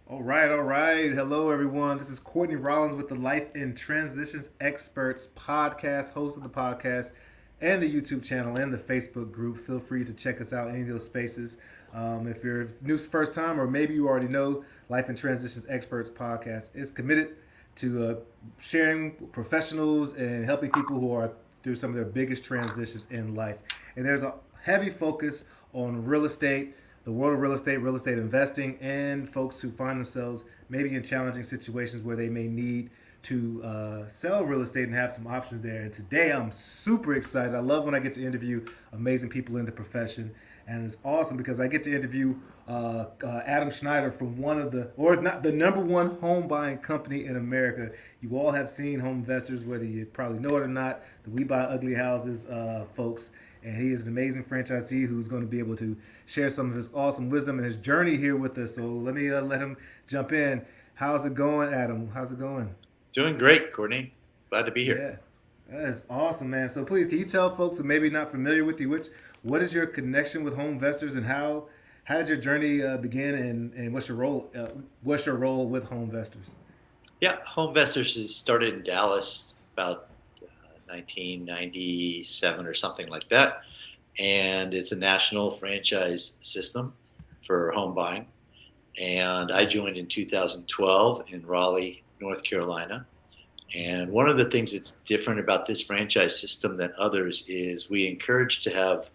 All right, all right. Hello, everyone. This is Courtney Rollins with the Life in Transitions Experts podcast, host of the podcast, and the YouTube channel and the Facebook group. Feel free to check us out in any of those spaces. If you're new for the first time, or maybe you already know, Life in Transitions Experts podcast is committed to sharing professionals and helping people who are through some of their biggest transitions in life. And there's a heavy focus on real estate, the world of real estate investing, and folks who find themselves maybe in challenging situations where they may need to sell real estate and have some options there. And today I'm super excited. I love when I get to interview amazing people in the profession. And it's awesome because I get to interview Adam Schneider from one of the, or if not the number one home buying company in America. You all have seen HomeVestors, whether you probably know it or not, the We Buy Ugly Houses folks. And he is an amazing franchisee who's going to be able to share some of his awesome wisdom and his journey here with us. So let me let him jump in. How's it going, Adam? How's it going? Doing great, Courtney. Glad to be here. Yeah, that is awesome, man. So please, can you tell folks who may be not familiar with you, what is your connection with Home Investors, and how did your journey begin, and what's your role with Home Investors? Yeah, HomeVestors has started in Dallas about 1997 or something like that, and it's a national franchise system for home buying. And I joined in 2012 in Raleigh, North Carolina. And one of the things that's different about this franchise system than others is we encourage to have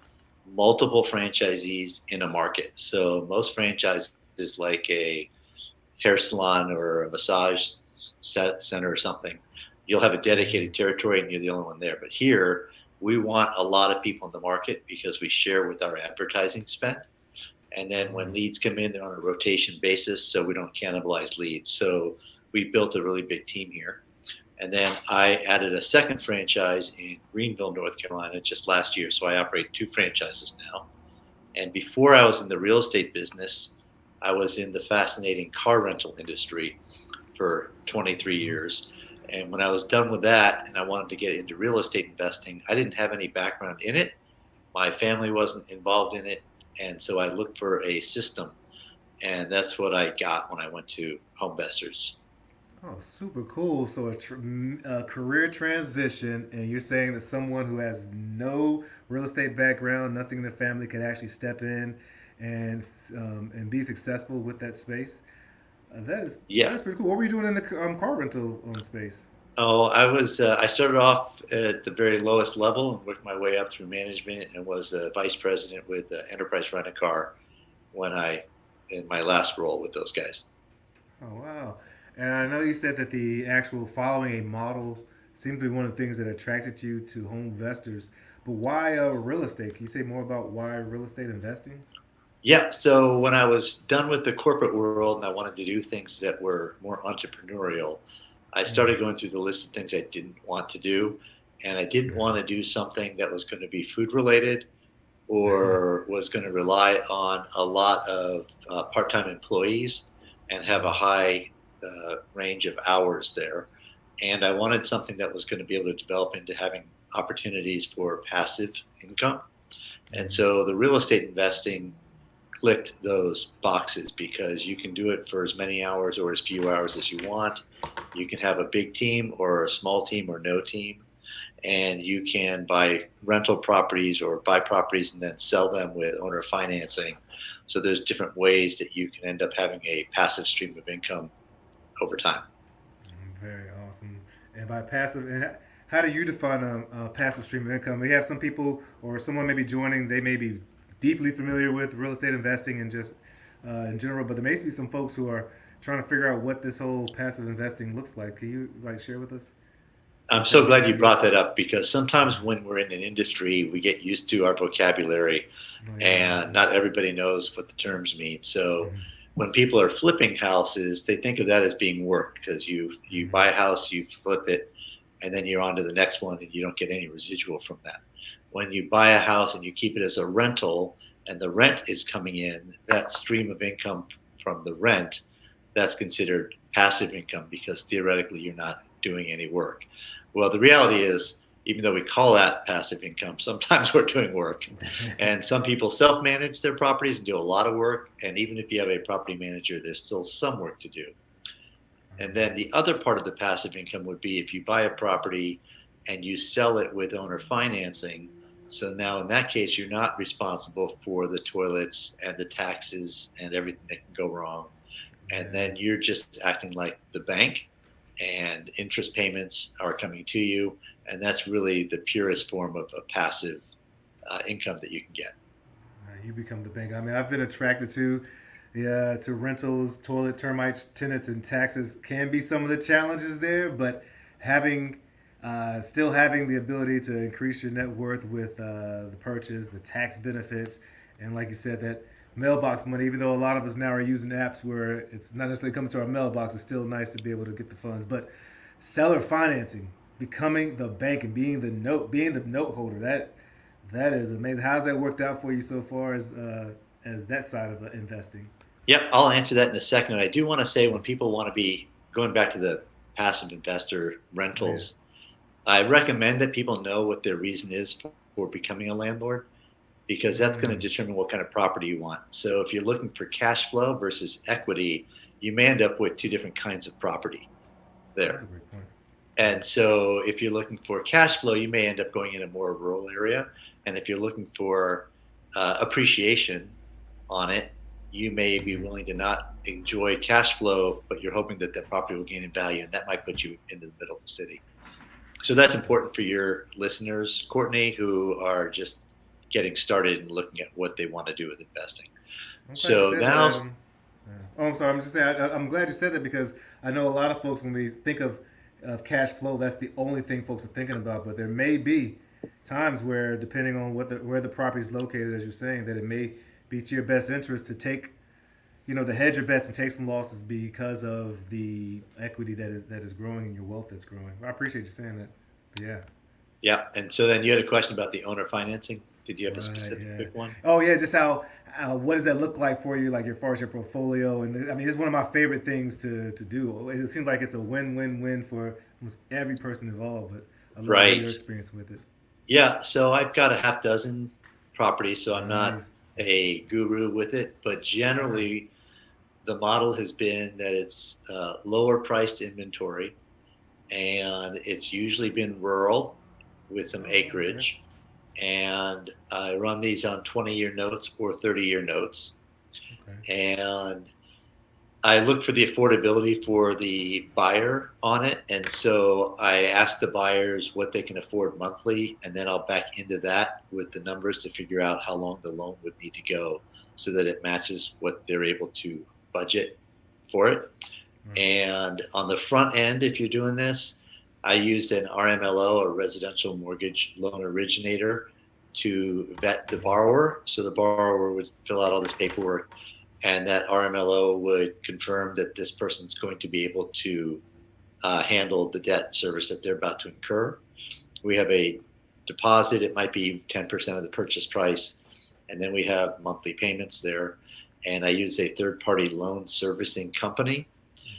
multiple franchisees in a market. So most franchises, like a hair salon or a massage center or something, you'll have a dedicated territory and you're the only one there. But here, we want a lot of people in the market because we share with our advertising spend. And then when leads come in, they're on a rotation basis, so we don't cannibalize leads. So we built a really big team here. And then I added a second franchise in Greenville, North Carolina, just last year. So I operate two franchises now. And before I was in the real estate business, I was in the fascinating car rental industry for 23 years. And when I was done with that and I wanted to get into real estate investing, I didn't have any background in it. My family wasn't involved in it. And so I looked for a system. And that's what I got when I went to HomeVestors. Oh, super cool. So a career transition, and you're saying that someone who has no real estate background, nothing in the family, can actually step in and be successful with that space. That Yeah. is pretty cool. What were you doing in the car rental space? Oh, I started off at the very lowest level and worked my way up through management and was a vice president with Enterprise Rent a Car in my last role with those guys. Oh, wow. And I know you said that the actual following a model seemed to be one of the things that attracted you to home investors. But why real estate? Can you say more about why real estate investing? Yeah. So when I was done with the corporate world and I wanted to do things that were more entrepreneurial, I started going through the list of things I didn't want to do. And I didn't want to do something that was going to be food related or was going to rely on a lot of part-time employees and have a high range of hours there. And I wanted something that was going to be able to develop into having opportunities for passive income. And so the real estate investing clicked those boxes because you can do it for as many hours or as few hours as you want. You can have a big team or a small team or no team, and you can buy rental properties or buy properties and then sell them with owner financing. So there's different ways that you can end up having a passive stream of income over time. Very awesome. And by passive, and how do you define a passive stream of income? We have some people or someone may be joining. They may be deeply familiar with real estate investing and just in general, but there may be some folks who are trying to figure out what this whole passive investing looks like. Can you share with us I'm what that so means glad to you you? brought that up because sometimes when we're in an industry, we get used to our vocabulary Oh yeah. and not everybody knows what the terms mean. So when people are flipping houses, they think of that as being work because you buy a house, you flip it, and then you're on to the next one and you don't get any residual from that. When you buy a house and you keep it as a rental and the rent is coming in, that stream of income from the rent, that's considered passive income because theoretically you're not doing any work. Well, the reality is even though we call that passive income, sometimes we're doing work. And some people self-manage their properties and do a lot of work. And even if you have a property manager, there's still some work to do. And then the other part of the passive income would be if you buy a property and you sell it with owner financing. So now in that case, you're not responsible for the toilets and the taxes and everything that can go wrong. And then you're just acting like the bank, and interest payments are coming to you. And that's really the purest form of a passive income that you can get. You become the bank. I mean, I've been attracted to, yeah, to rentals, toilet, termites, tenants, and taxes can be some of the challenges there, but having, still having the ability to increase your net worth with the purchase, the tax benefits, and like you said, that mailbox money. Even though a lot of us now are using apps where it's not necessarily coming to our mailbox, it's still nice to be able to get the funds. But seller financing, becoming the bank and being the note holder, that is amazing. How's that worked out for you so far as that side of investing? Yep, I'll answer that in a second. I do want to say when people want to be going back to the passive investor Oh yeah. rentals, I recommend that people know what their reason is for becoming a landlord, because that's going to Mm, determine what kind of property you want. So if you're looking for cash flow versus equity, you may end up with two different kinds of property that's there. a great point. And so if you're looking for cash flow, you may end up going in a more rural area. And if you're looking for appreciation on it, you may be Hmm. willing to not enjoy cash flow, but you're hoping that that property will gain in value, and that might put you into the middle of the city. So that's important for your listeners, Courtney, who are just getting started and looking at what they want to do with investing. I'm glad you So said that, now, Adam. Yeah. Oh, I'm sorry. I'm just saying. I'm glad you said that because I know a lot of folks when we think of cash flow, that's the only thing folks are thinking about. But there may be times where, depending on where the property is located, as you're saying, that it may be to your best interest to take, to hedge your bets and take some losses because of the equity that is growing and your wealth that's growing. I appreciate you saying that. But yeah. yeah. And so then you had a question about the owner financing. Did you have a Right. Yeah. specific one? Oh yeah. Just what does that look like for you, like as far as your portfolio? And I mean, it's one of my favorite things to do. It seems like it's a win-win-win for almost every person involved. But I love to hear your Right. experience with it. Yeah. So I've got a half dozen properties, so I'm not Nice. a guru with it, but Sure. generally the model has been that it's lower priced inventory, and it's usually been rural with some Oh, okay. acreage. And I run these on 20-year notes or 30-year notes. Okay. And I look for the affordability for the buyer on it. And so I ask the buyers what they can afford monthly, and then I'll back into that with the numbers to figure out how long the loan would need to go so that it matches what they're able to budget for it. Right. And on the front end, if you're doing this, I use an RMLO, a residential mortgage loan originator, to vet the borrower. So the borrower would fill out all this paperwork, and that RMLO would confirm that this person's going to be able to handle the debt service that they're about to incur. We have a deposit, it might be 10% of the purchase price, and then we have monthly payments there. And I use a third party loan servicing company,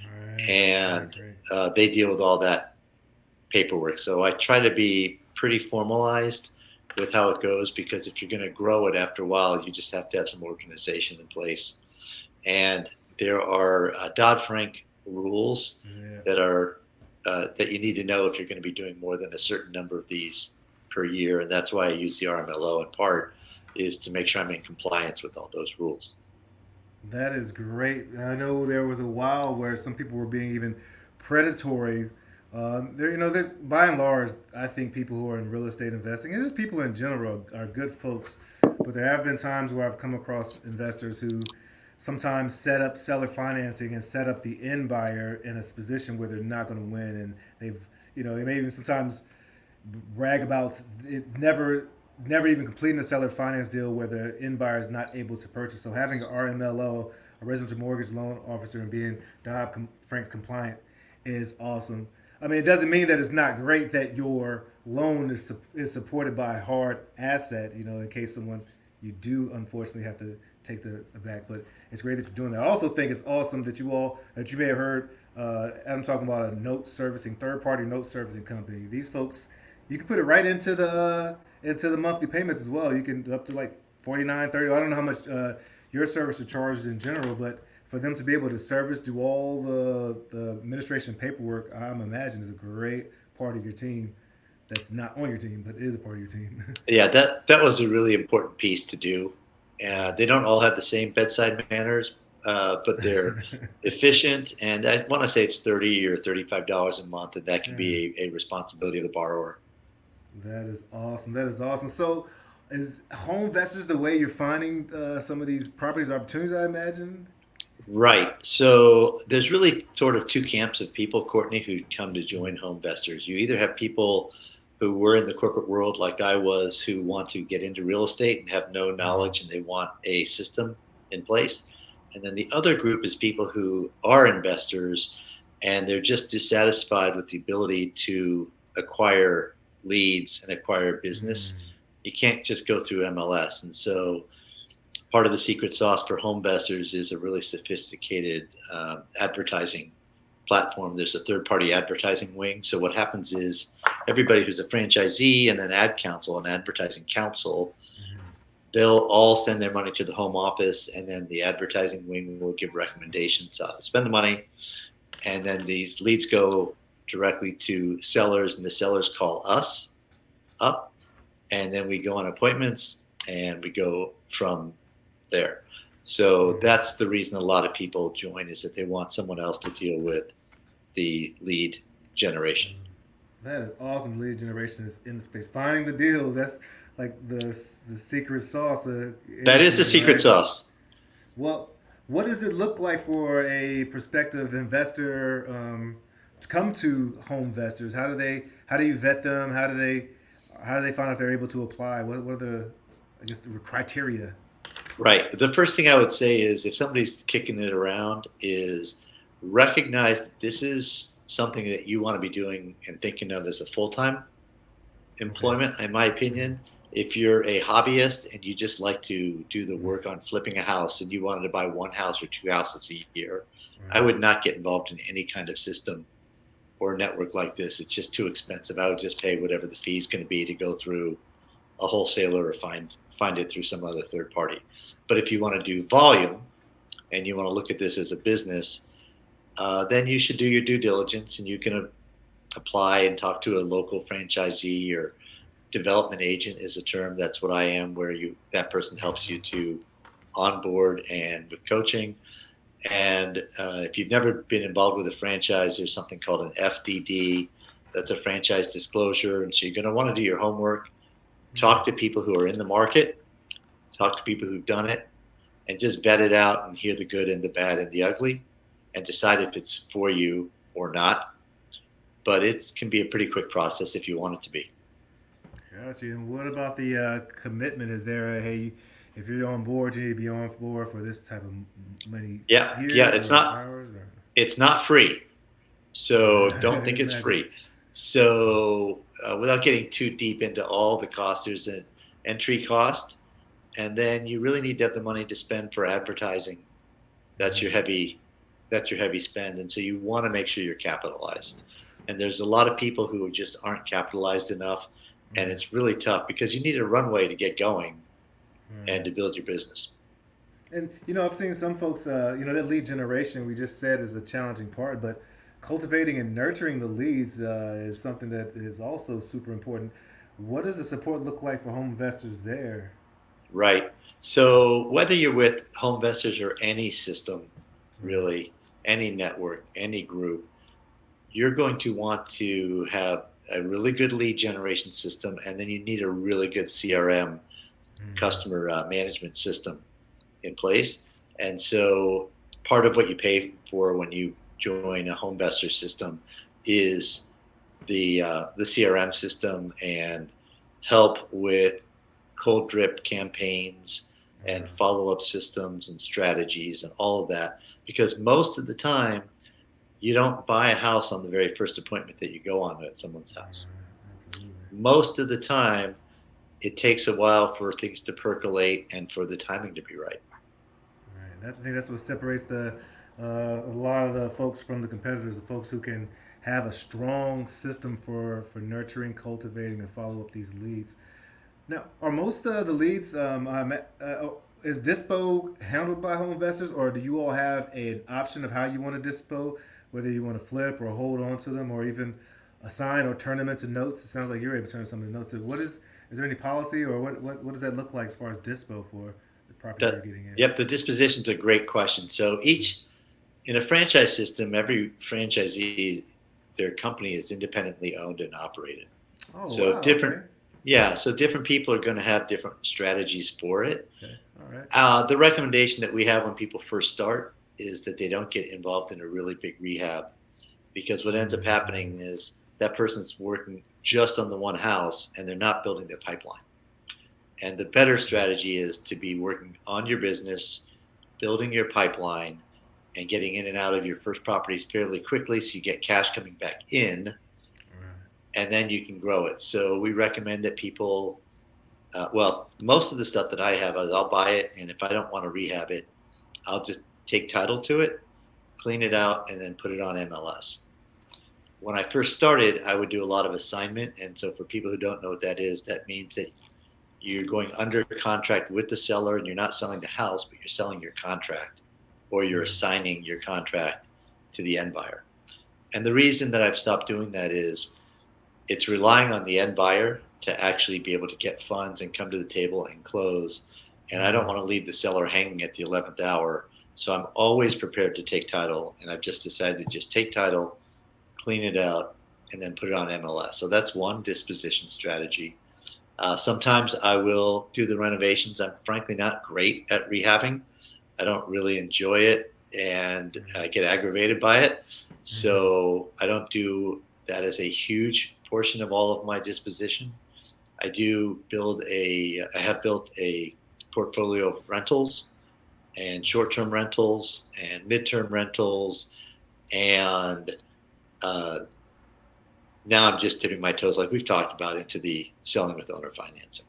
Right. Right. and Great. they deal with all that paperwork. So I try to be pretty formalized with how it goes, because if you're going to grow it after a while, you just have to have some organization in place. And there are Dodd-Frank rules Yeah. that you need to know if you're going to be doing more than a certain number of these per year, and that's why I use the RMLO in part, is to make sure I'm in compliance with all those rules. That is great. I know there was a while where some people were being even predatory. There's by and large, I think people who are in real estate investing, and just people in general, are good folks. But there have been times where I've come across investors who sometimes set up seller financing and set up the end buyer in a position where they're not going to win, and they may even sometimes brag about it never even completing a seller finance deal where the end buyer is not able to purchase. So having an RMLO, a residential mortgage loan officer, and being Dodd-Frank compliant is awesome. I mean, it doesn't mean that it's not great that your loan is supported by a hard asset. In case you do unfortunately have to take the back, but it's great that you're doing that. I also think it's awesome that you may have heard Adam talking about a note servicing third party note servicing company. These folks, you can put it right into the monthly payments as well. You can up to like 49, 30. I don't know how much your service are charged in general, but for them to be able to service, do all the administration paperwork, I'm imagine is a great part of your team. That's not on your team, but is a part of your team. Yeah, that was a really important piece to do. They don't all have the same bedside manners, but they're efficient. And I want to say it's $30 or $35 a month, and that can Yeah. be a responsibility of the borrower. That is awesome. That is awesome. So, is home investors the way you're finding some of these properties opportunities? I imagine. Right. So there's really sort of two camps of people, Courtney, who come to join HomeVestors. You either have people who were in the corporate world, like I was, who want to get into real estate and have no knowledge and they want a system in place. And then the other group is people who are investors and they're just dissatisfied with the ability to acquire leads and acquire business. Mm. You can't just go through MLS. And so part of the secret sauce for HomeVestors is a really sophisticated advertising platform. There's a third-party advertising wing. So what happens is everybody who's a franchisee and an ad council, an advertising council, they'll all send their money to the home office, and then the advertising wing will give recommendations on how to spend the money. And then these leads go directly to sellers, and the sellers call us up, and then we go on appointments, and we go from there. So that's the reason a lot of people join, is that they want someone else to deal with the lead generation. That is awesome. Lead generation is in the space. Finding the deals. That's like the secret sauce of That is the anything, secret right? sauce. Well, what does it look like for a prospective investor to come to home investors? How do you vet them? How do they find out if they're able to apply? What are the I guess the criteria? Right. The first thing I would say is, if somebody's kicking it around, is recognize that this is something that you want to be doing and thinking of as a full-time Okay. employment, in my opinion. If you're a hobbyist and you just like to do the Right. work on flipping a house and you wanted to buy one house or two houses a year, I Right. would not get involved in any kind of system or network like this. It's just too expensive. I would just pay whatever the fee is going to be to go through a wholesaler or find it through some other third party. But if you want to do volume and you want to look at this as a business, then you should do your due diligence, and you can apply and talk to a local franchisee, or development agent is a term. That's what I am, where you that person helps you to onboard and with coaching. And if you've never been involved with a franchise, there's something called an FDD. That's a franchise disclosure. And so you're going to want to do your homework, talk to people who are in the market, talk to people who've done it, and just vet it out and hear the good and the bad and the ugly, and decide if it's for you or not. But it can be a pretty quick process if you want it to be. Gotcha. And what about the commitment? Is there a hey, if you're on board, you need to be on board for this type of many Yeah, years it's or not hours? Or? it's not free, so don't think it's Imagine. free. So without getting too deep into all the costs, there's an entry cost, and then you really need to have the money to spend for advertising. That's your heavy that's your heavy spend, and so you want to make sure you're capitalized. And there's a lot of people who just aren't capitalized enough, and Right. it's really tough because you need a runway to get going and Right. to build your business. And I've seen some folks. That lead generation we just said is the challenging part, but cultivating and nurturing the leads is something that is also super important. What does the support look like for home investors there? Right. So whether you're with HomeVestors or any system, Right. really, any network, any group, you're going to want to have a really good lead generation system, and then you need a really good CRM, customer management system, in place. And so part of what you pay for when you join a HomeVestor system is the CRM system and help with cold drip campaigns and follow up systems and strategies and all of that. Because most of the time, you don't buy a house on the very first appointment that you go on at someone's house. Absolutely. Most of the time, it takes a while for things to percolate and for the timing to be right. Right. I think that's what separates a lot of the folks from the competitors, the folks who can have a strong system for nurturing, cultivating, and follow up these leads. Now, are most of the leads is dispo handled by home investors, or do you all have an option of how you want to dispo, whether you want to flip or hold on to them, or even assign or turn them into notes? It sounds like you're able to turn some into notes. What is there any policy, or what does that look like as far as dispo for the properties you're getting in? Yep, the disposition's a great question. So in a franchise system, every franchisee, their company is independently owned and operated. Oh So wow, different, okay, yeah. So different people are going to have different strategies for it. okay, all right. The recommendation that we have when people first start is that they don't get involved in a really big rehab, because what ends up happening is that person's working just on the one house and they're not building their pipeline. And the better strategy is to be working on your business, building your pipeline, and getting in and out of your first properties fairly quickly so you get cash coming back in, All right. and then you can grow it. So we recommend that people, well, most of the stuff that I have is I'll buy it, and if I don't want to rehab it, I'll just take title to it, clean it out, and then put it on MLS. When I first started, I would do a lot of assignment. And so for people who don't know what that is, that means that you're going under contract with the seller and you're not selling the house, but you're selling your contract, or you're assigning your contract to the end buyer. And the reason that I've stopped doing that is it's relying on the end buyer to actually be able to get funds and come to the table and close. And I don't want to leave the seller hanging at the 11th hour. So I'm always prepared to take title. And I've just decided to just take title, clean it out, and then put it on MLS. So that's one disposition strategy. Sometimes I will do the renovations. I'm frankly not great at rehabbing. I don't really enjoy it, and I get aggravated by it. So I don't do that as a huge portion of all of my disposition. I have built a portfolio of rentals and short-term rentals and mid-term rentals, and now I'm just dipping my toes, like we've talked about, into the selling with owner financing.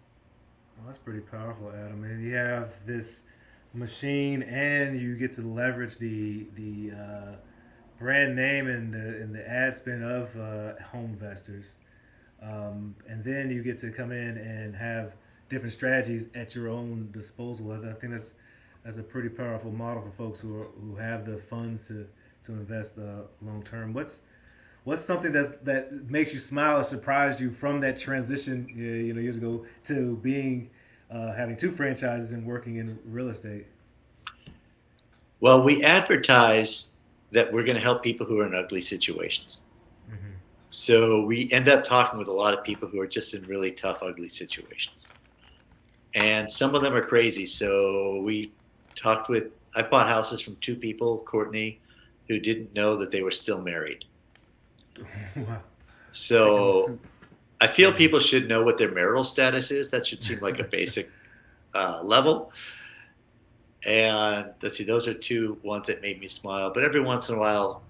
Well, that's pretty powerful, Adam. And you have this machine, and you get to leverage the brand name and the ad spend of HomeVestors, and then you get to come in and have different strategies at your own disposal. I think that's a pretty powerful model for folks who have the funds to invest long term. What's something that makes you smile or surprised you from that transition, years ago, to being having two franchises and working in real estate? Well, we advertise that we're going to help people who are in ugly situations. Mm-hmm. So we end up talking with a lot of people who are just in really tough, ugly situations. And some of them are crazy. So I bought houses from two people, Courtney, who didn't know that they were still married. Wow. So I feel people should know what their marital status is. That should seem like a basic level. And let's see, those are two ones that made me smile. But every once in a while,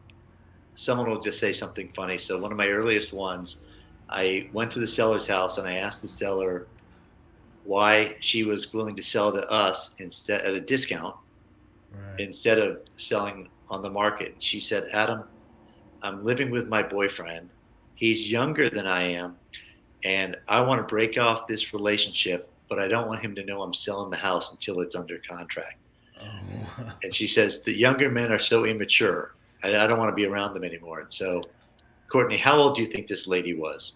someone will just say something funny. So one of my earliest ones, I went to the seller's house and I asked the seller why she was willing to sell to us instead at a discount, Right. instead of selling on the market. And she said, Adam, I'm living with my boyfriend. He's younger than I am, and I want to break off this relationship, but I don't want him to know I'm selling the house until it's under contract. Oh. And she says, the younger men are so immature. I don't want to be around them anymore. And so, Courtney, how old do you think this lady was?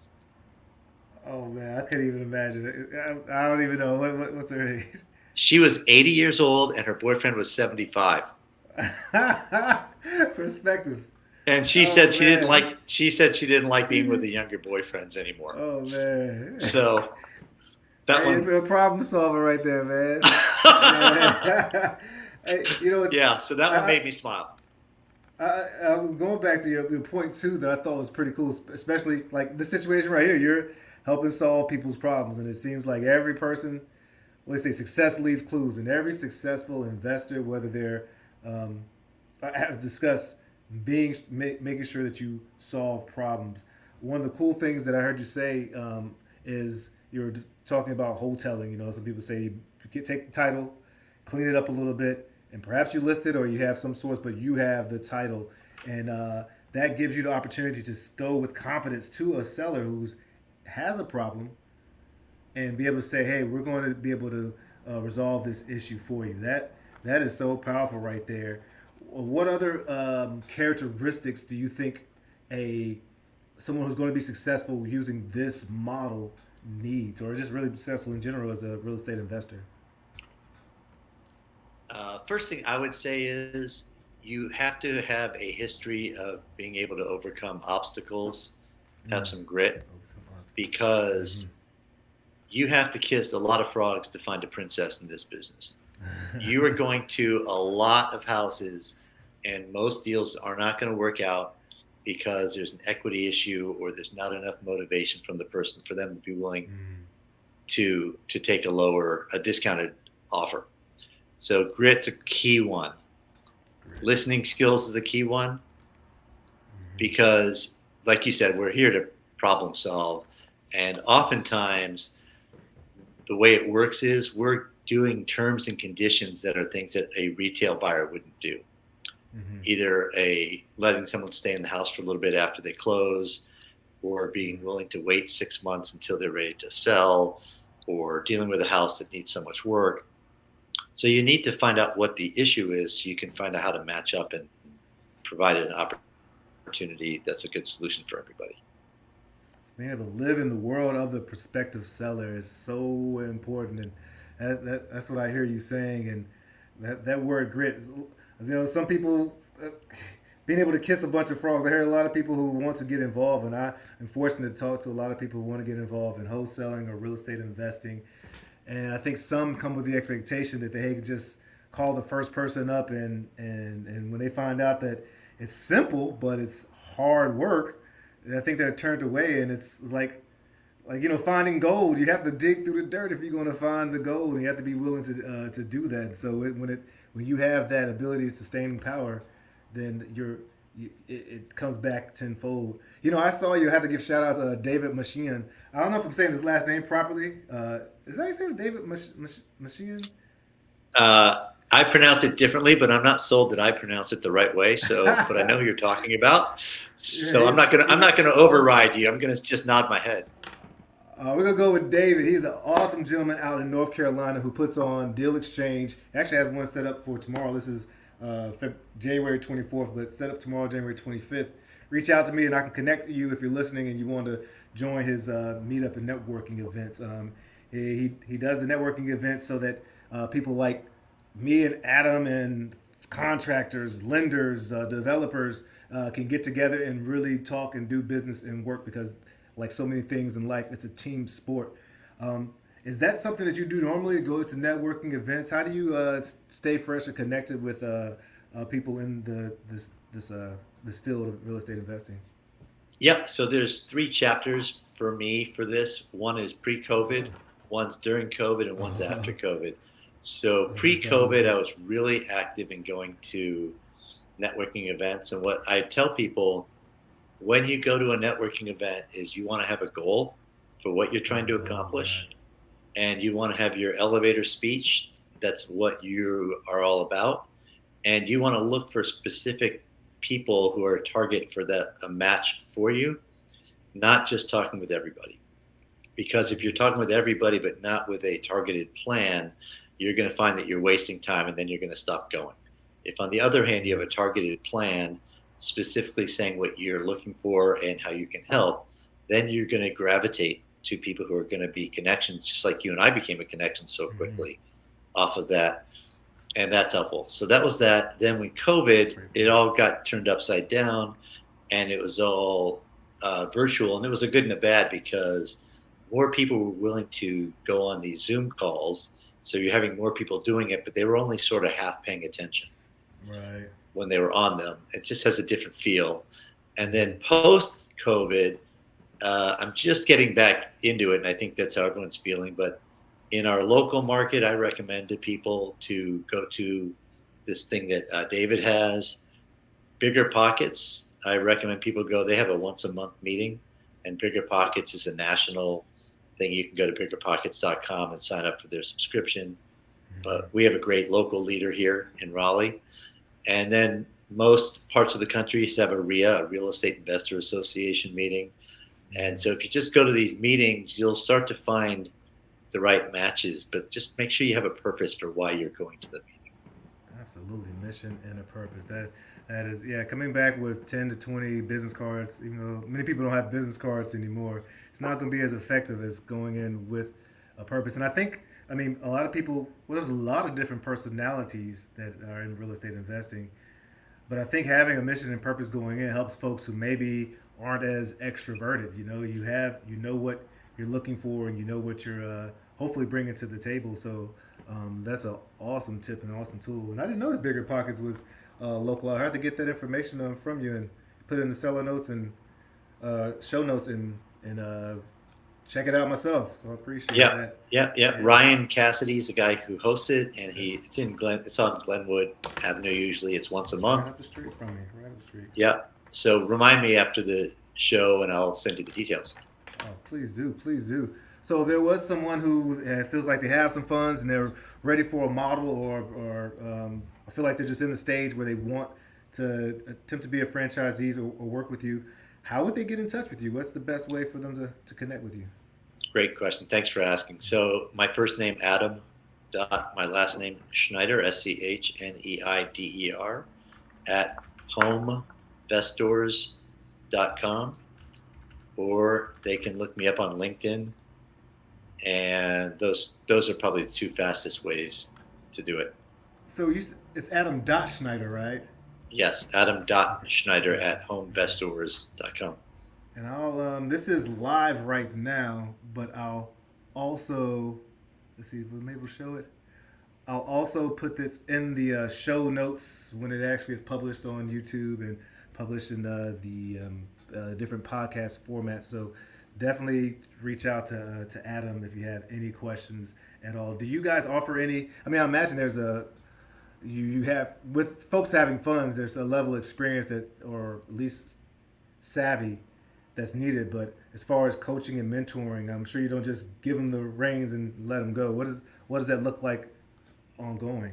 Oh man, I couldn't even imagine it. I don't even know what's her age. She was 80 years old, and her boyfriend was 75. Perspective. And Oh man. she said she didn't like being with the younger boyfriends anymore. Oh man. So that Hey, one, a problem solver right there, man. Yeah. Hey, yeah. So that one I, made me smile. I was going back to your point too that I thought was pretty cool, especially like the situation right here. You're helping solve people's problems, and it seems like every person, well, they say success leaves clues, and every successful investor, whether they're have discussed making sure that you solve problems. One of the cool things that I heard you say is you're talking about wholesaling. Some people say you take the title, clean it up a little bit, and perhaps you list it or you have some source, but you have the title, and that gives you the opportunity to go with confidence to a seller who's has a problem and be able to say, "Hey, we're going to be able to resolve this issue for you." That is so powerful right there. What other characteristics do you think a someone who's going to be successful using this model needs, or just really successful in general as a real estate investor? First thing I would say is you have to have a history of being able to overcome obstacles, have Mm. some grit, Mm-hmm. because you have to kiss a lot of frogs to find a princess in this business. You are going to a lot of houses, and most deals are not going to work out because there's an equity issue or there's not enough motivation from the person for them to be willing Mm. to take a discounted offer. So grit's a key one. Great. Listening skills is a key one Mm-hmm. because, like you said, we're here to problem solve, and oftentimes the way it works is we're doing terms and conditions that are things that a retail buyer wouldn't do. Mm-hmm. Either a letting someone stay in the house for a little bit after they close, or being willing to wait 6 months until they're ready to sell, or dealing with a house that needs so much work. So you need to find out what the issue is so you can find out how to match up and provide an opportunity that's a good solution for everybody. Being able to live in the world of the prospective seller is so important, and that's what I hear you saying. And that word grit, some people being able to kiss a bunch of frogs. I hear a lot of people who want to get involved, and I am fortunate to talk to a lot of people who want to get involved in wholesaling or real estate investing. And I think some come with the expectation that they can just call the first person up, and when they find out that it's simple but it's hard work, I think they're turned away. And it's like finding gold. You have to dig through the dirt if you're going to find the gold, and you have to be willing to do that. So when you have that ability, sustaining power, then it comes back tenfold. I saw you had to give shout out to David Machine. I don't know if I'm saying his last name properly. Is that his name, David Machine? I pronounce it differently, but I'm not sold that I pronounce it the right way. So, but I know who you're talking about. Yeah, So I'm not gonna override you. I'm gonna just nod my head. We're gonna go with David. He's an awesome gentleman out in North Carolina who puts on Deal Exchange. Actually, has one set up for tomorrow. This is January 24th, but set up tomorrow, January 25th. Reach out to me, and I can connect you if you're listening and you want to join his meetup and networking events. He does the networking events so that people like me and Adam and contractors, lenders, developers can get together and really talk and do business and work because, like so many things in life, it's a team sport. Is that something that you do normally? Go to networking events? How do you stay fresh and connected with people in this field of real estate investing? Yep. So there's three chapters for me for this. One is pre-COVID, one's during COVID, and one's after COVID. So That sounds really pre-COVID, I good. was really active in going to networking events. And what I tell people when you go to a networking event is you want to have a goal for what you're Have trying a to goal, right? accomplish, and you want to have your elevator speech. That's what you are all about. And you want to look for specific people who are a target for that, a match for you, not just talking with everybody. Because if you're talking with everybody but not with a targeted plan, you're going to find that you're wasting time and then you're going to stop going. If, on the other hand, you have a targeted plan, specifically saying what you're looking for and how you can help, then you're going to gravitate to people who are going to be connections, just like you and I became a connection so Mm-hmm. quickly off of that. And that's helpful. So that was that. Then when That's a COVID, great it point. all got turned upside down and it was all virtual. And it was a good and a bad because more people were willing to go on these Zoom calls. So you're having more people doing it, but they were only sort of half paying attention Right. when they were on them. It just has a different feel. And Mm-hmm. then post COVID, I'm just getting back into it, and I think that's how everyone's feeling. But in our local market, I recommend to people to go to this thing that David has, Bigger Pockets. I recommend people go. They have a once a month meeting, and Bigger Pockets is a national thing. You can go to biggerpockets.com and sign up for their subscription. Mm-hmm. But we have a great local leader here in Raleigh. And then most parts of the country have a REIA, a Real Estate Investor Association meeting. And so if you just go to these meetings, you'll start to find the right matches, but just make sure you have a purpose for why you're going to the meeting. Absolutely, mission and a purpose. That is, yeah. Coming back with 10 to 20 business cards, even though many people don't have business cards anymore, it's not going to be as effective as going in with a purpose. And I think, I mean, a lot of people. Well, there's a lot of different personalities that are in real estate investing, but I think having a mission and purpose going in helps folks who maybe aren't as extroverted. You know what you're looking for, and you know what you're hopefully bringing to the table. So that's an awesome tip and awesome tool. And I didn't know that Bigger Pockets was local. I had to get that information from you and put it in the seller notes and show notes and check it out myself. So I appreciate that. Yeah. Ryan Cassidy's the guy who hosts it, and it's on Glenwood Avenue. Usually, it's once a month. Right up the street from me. Right up the street. Yeah. So remind me after the show, and I'll send you the details. Oh, please do, please do. So if there was someone who feels like they have some funds and they're ready for a model, or I feel like they're just in the stage where they want to attempt to be a franchisee or work with you, how would they get in touch with you? What's the best way for them to connect with you? Great question. Thanks for asking. So my first name, Adam, my last name, Schneider, SCHNEIDER, at HomeVestors.com, or they can look me up on LinkedIn, and those are probably the two fastest ways to do it. So it's Adam Schneider, right? Yes, Adam Schneider at HomeVestors.com. And I'll this is live right now, but I'll also maybe we'll show it. I'll also put this in the show notes when it actually is published on YouTube and published in the different podcast formats. So definitely reach out to Adam if you have any questions at all. Do you guys offer any? I mean, I imagine there's you have, with folks having funds, there's a level of experience that, or at least savvy, that's needed. But as far as coaching and mentoring, I'm sure you don't just give them the reins and let them go. What does that look like ongoing?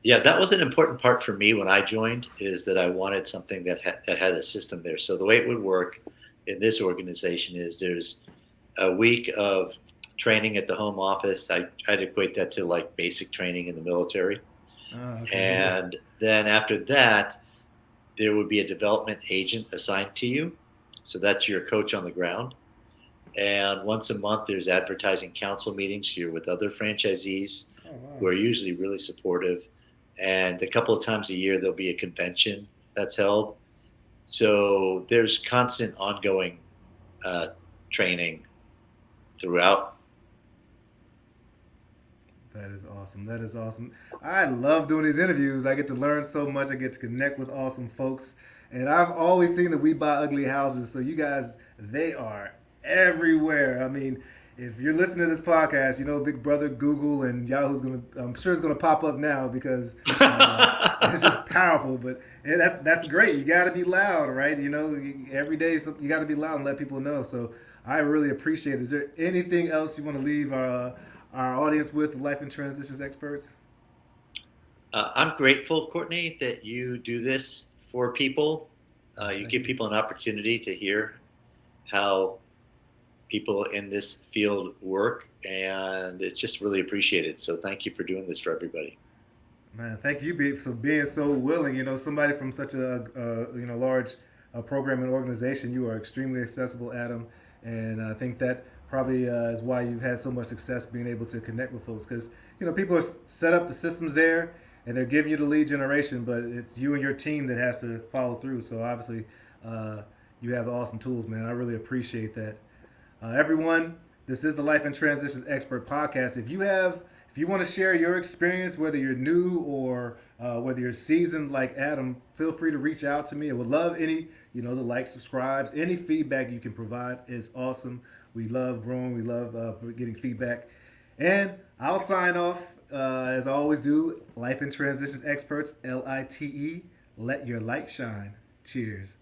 Yeah, that was an important part for me when I joined, is that I wanted something that had a system there. So the way it would work in this organization is there's a week of training at the home office. I'd equate that to like basic training in the military. Okay. And then after that, there would be a development agent assigned to you. So that's your coach on the ground. And once a month, there's advertising council meetings here with other franchisees who are usually really supportive. And a couple of times a year, there'll be a convention that's held. So there's constant ongoing training throughout. That is awesome. That is awesome. I love doing these interviews. I get to learn so much. I get to connect with awesome folks. And I've always seen that We Buy Ugly Houses. So you guys, they are everywhere. I mean, if you're listening to this podcast, you know, Big Brother, Google, and Yahoo's I'm sure it's gonna pop up now because it's just powerful. But that's great. You got to be loud, right? You know, every day you got to be loud and let people know. So I really appreciate it. Is there anything else you want to leave our audience with, life and transitions experts? I'm grateful, Courtney, that you do this for people. You give people an opportunity to hear how people in this field work, and it's just really appreciated. So thank you for doing this for everybody. Man, thank you for being so willing. You know, somebody from such a large program and organization, you are extremely accessible, Adam, and I think that probably is why you've had so much success being able to connect with folks, because you know people are set up the systems there and they're giving you the lead generation, but it's you and your team that has to follow through. So obviously you have awesome tools, man. I really appreciate that. Everyone, this is the Life and Transitions Expert Podcast. If you want to share your experience, whether you're new or whether you're seasoned like Adam, feel free to reach out to me. I would love any, the like, subscribe, any feedback you can provide is awesome. We love growing. We love getting feedback. And I'll sign off as I always do. Life and Transitions Experts, LITE. Let your light shine. Cheers.